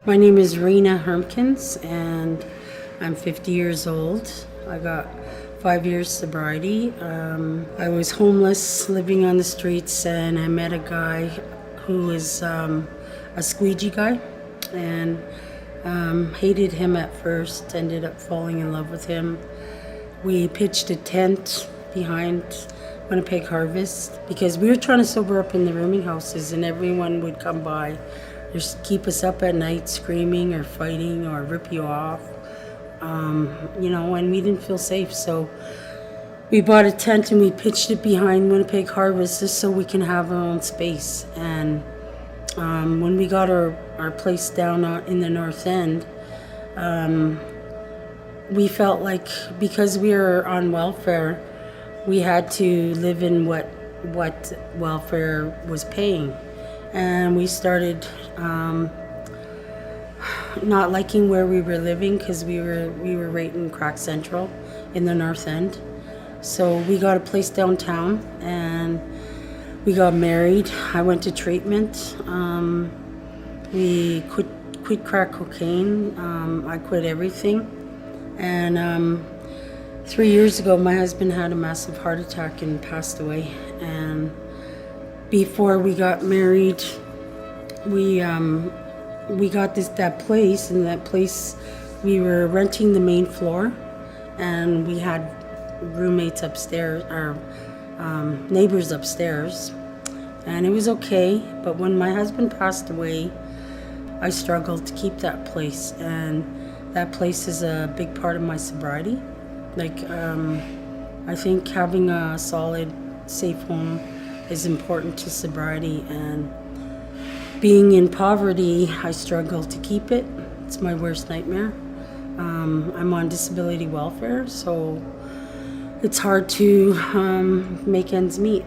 My name is Rina Hermkens, and I'm 50 years old. I got 5 years sobriety. I was homeless, living on the streets, and I met a guy who was a squeegee guy, and hated him at first, ended up falling in love with him. We pitched a tent behind Winnipeg Harvest because we were trying to sober up in the rooming houses, and everyone would come by, just keep us up at night screaming or fighting or rip you off, and we didn't feel safe. So we bought a tent and we pitched it behind Winnipeg Harvest just so we can have our own space. And when we got our place down in the north end, we felt like because we were on welfare, we had to live in what welfare was paying. And we started not liking where we were living because we were right in Crack Central in the north end. So we got a place downtown and we got married. I went to treatment. We quit crack cocaine. I quit everything. And 3 years ago, my husband had a massive heart attack and passed away. And before we got married, we got that place. And that place, we were renting the main floor, and we had roommates upstairs, or neighbors upstairs, and it was okay. But when my husband passed away, I struggled to keep that place, and that place is a big part of my sobriety. I think having a solid, safe home is important to sobriety, and being in poverty, I struggle to keep it. It's my worst nightmare. I'm on disability welfare, so it's hard to make ends meet.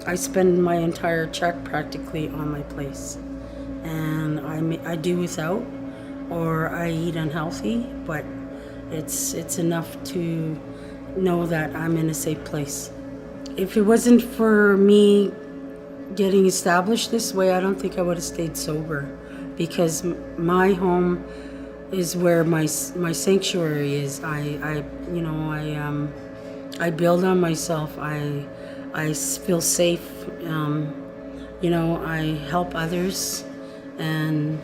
I spend my entire check practically on my place, and I do without, or I eat unhealthy, but it's enough to know that I'm in a safe place. If it wasn't for me getting established this way, I don't think I would have stayed sober, because my home is where my sanctuary is. I build on myself. I feel safe. I help others, and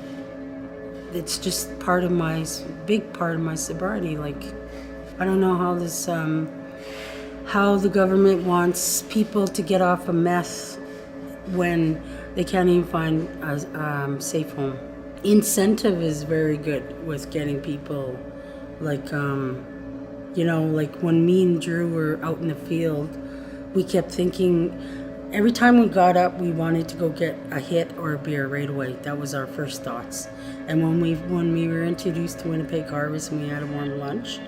it's just big part of my sobriety. I don't know how the government wants people to get off of meth when they can't even find a safe home. Incentive is very good with getting people, like when me and Drew were out in the field, we kept thinking, every time we got up, we wanted to go get a hit or a beer right away. That was our first thoughts. And when we were introduced to Winnipeg Harvest and we had a warm lunch,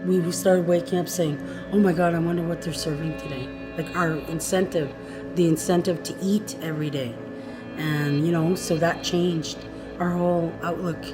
we started waking up saying, oh my God, I wonder what they're serving today. Our incentive, the incentive to eat every day. And, so that changed our whole outlook